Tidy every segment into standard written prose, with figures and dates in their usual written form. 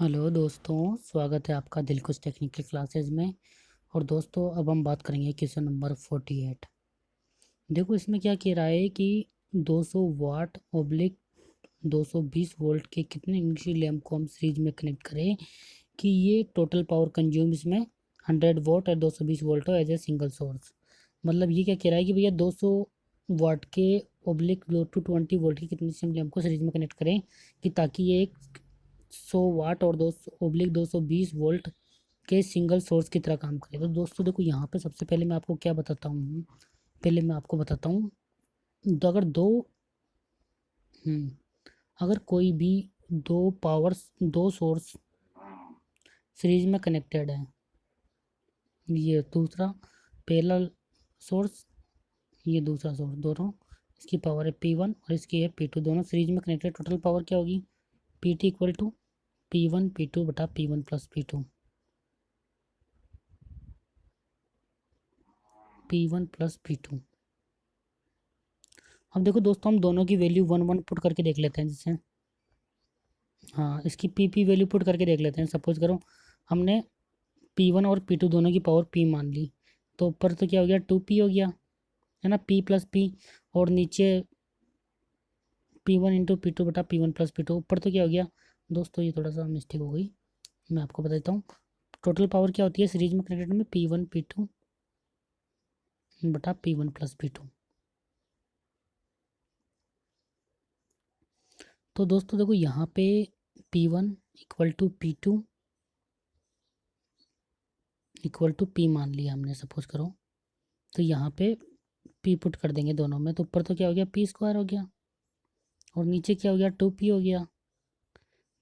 Hello दोस्तों, स्वागत है आपका दिलखुश टेक्निकल क्लासेस में। और दोस्तों, अब हम बात करेंगे क्वेश्चन नंबर 48। देखो इसमें क्या कह रहा है कि 200 वाट ऑब्लिक 220 वोल्ट के कितने इंडक्शन लैंप को हम सीरीज में कनेक्ट करें कि ये टोटल पावर कंज्यूम इसमें 100 वोट और 220 वोल्ट हो एज ए सिंगल सोर्स। मतलब ये क्या कह रहा है कि भैया 200 वाट के ऑब्लिक 220 वोल्ट के कितने इंडक्शन लैंप को सीरीज में कनेक्ट करें कि ताकि ये एक 100 वाट और 220 वोल्ट के सिंगल सोर्स की तरह काम करे। तो दोस्तों देखो यहाँ पे सबसे पहले मैं आपको क्या बताता हूँ। पहले मैं आपको बताता हूँ, तो हम्म, अगर कोई भी दो सोर्स सीरीज में कनेक्टेड है, ये दूसरा पहला सोर्स, ये दूसरा सोर्स, दोनों इसकी पावर है P1 और इसकी है P2, दोनों सीरीज में कनेक्टेड, टोटल पावर क्या होगी PT equal to P1 P2 बटा P1 plus P2, P1 plus P2। अब देखो दोस्तों, हम दोनों की वैल्यू वन वन पुट करके देख लेते हैं। जैसे हाँ, इसकी पी वैल्यू पुट करके देख लेते हैं। सपोज करो हमने P1 और P2 दोनों की पावर P मान ली, तो ऊपर तो क्या हो गया 2P हो गया, है ना, P प्लस P। और नीचे P1 इंटू P2 बटा P1 प्लस P2, ऊपर तो क्या हो गया दोस्तों, ये थोड़ा सा मिस्टेक हो गई, मैं आपको बता देता हूँ। टोटल पावर क्या होती है सीरीज में कनेक्टेड में P1 P2 बटा P1 प्लस P2। तो दोस्तों देखो यहाँ पे P1 equal to P2 equal to P मान लिया हमने, सपोज करो। तो यहाँ पे P पुट कर देंगे दोनों में, तो ऊपर तो क्या हो गया P² हो गया, और नीचे क्या हो गया 2P हो गया।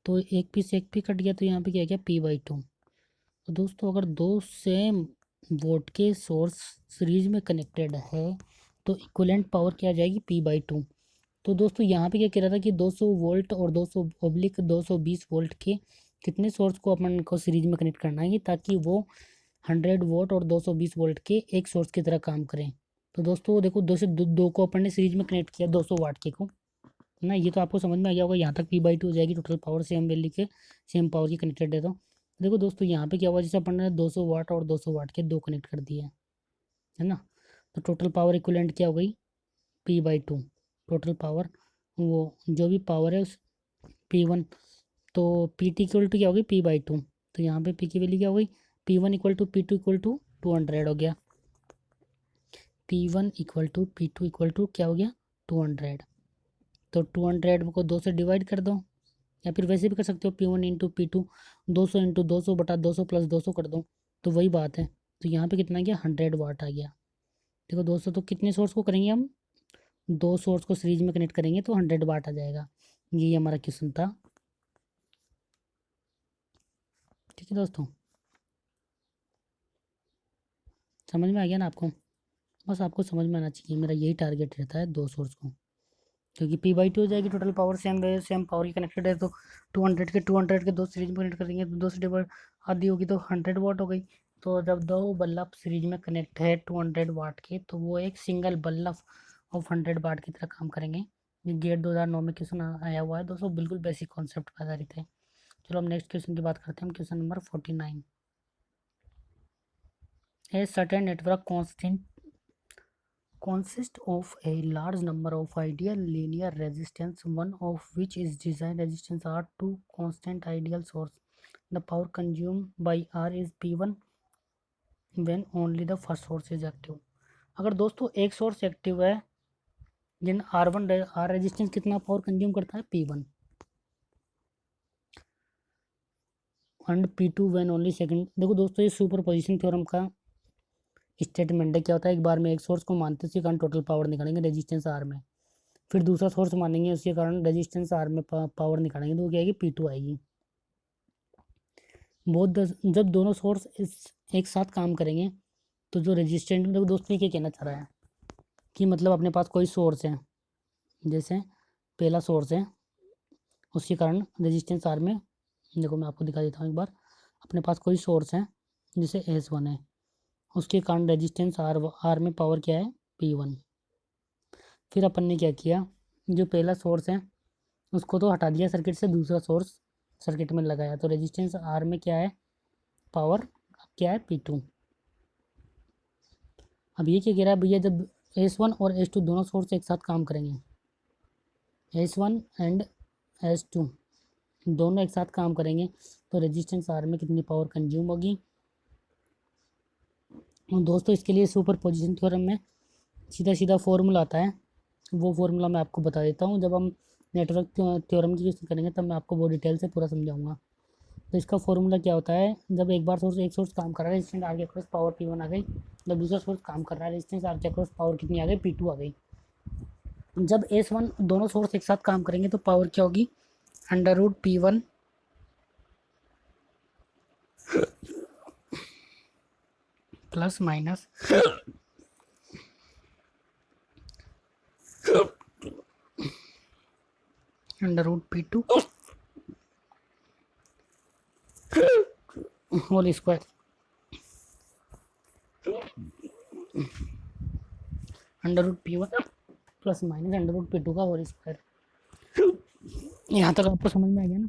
तो एक पी से एक पी कट गया, तो यहाँ पे क्या गया P/2। तो दोस्तों अगर दो सेम वोल्ट के सोर्स सीरीज में कनेक्टेड है तो इक्विवेलेंट पावर क्या आ जाएगी P/2। तो दोस्तों यहाँ पे क्या कह रहा था कि 200 वोल्ट और 200 ऑब्लिक 220 वोल्ट के कितने सोर्स को अपन को सीरीज में कनेक्ट करना है ताकि वो 100 वोल्ट और 220 वोल्ट के एक सोर्स की तरह काम करें। तो दोस्तों देखो, दो को अपन ने सीरीज में कनेक्ट किया 200 वाट के को, है ना। ये तो आपको समझ में आ गया होगा, यहाँ तक P/2 हो जाएगी, टोटल पावर सेम वैल्यू के सेम पावर की कनेक्टेड है। तो देखो दोस्तों यहाँ पे क्या हुआ, जैसे अपन ने 200 वाट और 200 वाट के दो कनेक्ट कर दिए, है ना। तो टोटल पावर इक्विवेलेंट क्या हो गई P/2। टोटल पावर वो जो भी पावर है उस P1, तो PT इक्वल टू क्या हो गई P/2। तो यहाँ पे P की वैल्यू क्या हो गई P1 equal to P2 equal to 200 हो गया। P1 equal to P2 equal to क्या हो गया 200। तो 200 को 2 से डिवाइड कर दो, या फिर वैसे भी कर सकते हो P1 इंटू P2, 200 इंटू 200 बटा 200 प्लस 200 कर दो, तो वही बात है। तो यहाँ पे कितना गया 100 वाट आ गया। देखो दोस्तों, तो कितने सोर्स को करेंगे हम, दो सोर्स को सीरीज में कनेक्ट करेंगे तो 100 वाट आ जाएगा। ये हमारा क्वेश्चन था। ठीक है दोस्तों, समझ में आ गया ना आपको। बस आपको समझ में आना चाहिए, मेरा यही टारगेट रहता है दो सोर्स को, क्योंकि P/2 हो जाएगी, टोटल पावर सेम पावर की कनेक्टेड है। तो 200 के दो सीरीज में कनेक्ट करेंगे तो दो से डिवाइड आधी होगी तो 100 वाट हो गई। तो जब दो बल्ब सीरीज में कनेक्ट है 200 वाट के, तो वो एक सिंगल बल्ब ऑफ 100 वाट की तरह काम करेंगे। ये गेट 2009 में क्वेश्चन आया हुआ है दोस्तों, बिल्कुल बेसिक कॉन्सेप्ट पर आधारित है। चलो हम नेक्स्ट क्वेश्चन की बात करते हैं, question number 49। A certain network consist of a large number of ideal linear resistance, one of which is design resistance R, two constant ideal source. The power consumed by R is P1 when only the first source is active। अगर दोस्तों एक source active है जिन are resistance कितना power consume करता है P1, and P2 when only second. देखो दोस्तों, ये सुपर पोजिशन थ्योरम का स्टेटमेंट है। क्या होता है, एक बार में एक सोर्स को मानते हैं, उसी कारण टोटल पावर निकालेंगे रेजिस्टेंस आर में, फिर दूसरा सोर्स मानेंगे, उसके कारण रेजिस्टेंस आर में पावर निकालेंगे, तो वो क्या आएगी P2 आएगी। जब दोनों सोर्स एक साथ काम करेंगे तो जो रेजिस्टेंट, देखो दोस्तों ये क्या कहना चाह रहा है कि मतलब अपने पास कोई सोर्स है, जैसे पहला सोर्स है, उसके कारण रेजिस्टेंस आर में, देखो मैं आपको दिखा देता हूँ एक बार। अपने पास कोई सोर्स है जैसे S1 है, उसके कारण रेजिस्टेंस आर में पावर क्या है P1। फिर अपन ने क्या किया, जो पहला सोर्स है उसको तो हटा दिया सर्किट से, दूसरा सोर्स सर्किट में लगाया, तो रेजिस्टेंस आर में क्या है, पावर क्या है, P2। अब ये क्या कह रहा है भैया, जब S1 और S2 दोनों सोर्स एक साथ काम करेंगे, S1 एंड S2 दोनों एक साथ काम करेंगे, तो रेजिस्टेंस आर में कितनी पावर कंज्यूम होगी। दोस्तों इसके लिए सुपर पोजिशन थ्योरम में सीधा सीधा फॉर्मूला आता है, वो फॉर्मूला मैं आपको बता देता हूँ। जब हम नेटवर्क थ्योरम की यूज़ करेंगे तब मैं आपको वो डिटेल से पूरा समझाऊंगा। तो इसका फॉर्मूला क्या होता है, जब एक बार एक सोर्स काम कर रहा है, रेजिस्टेंस आर के अक्रॉस पावर P1 आ गई, जब दूसरा सोर्स काम कर रहा है, रेजिस्टेंस आर के अक्रॉस पावर कितनी आ गई, P2 आ गई। जब S1 दोनों सोर्स एक साथ काम करेंगे तो पावर क्या होगी, √P1 plus minus √P2 whole square, √P1 plus minus √P2 का होल स्क्वायर। यहाँ तक आपको समझ में आ गया ना।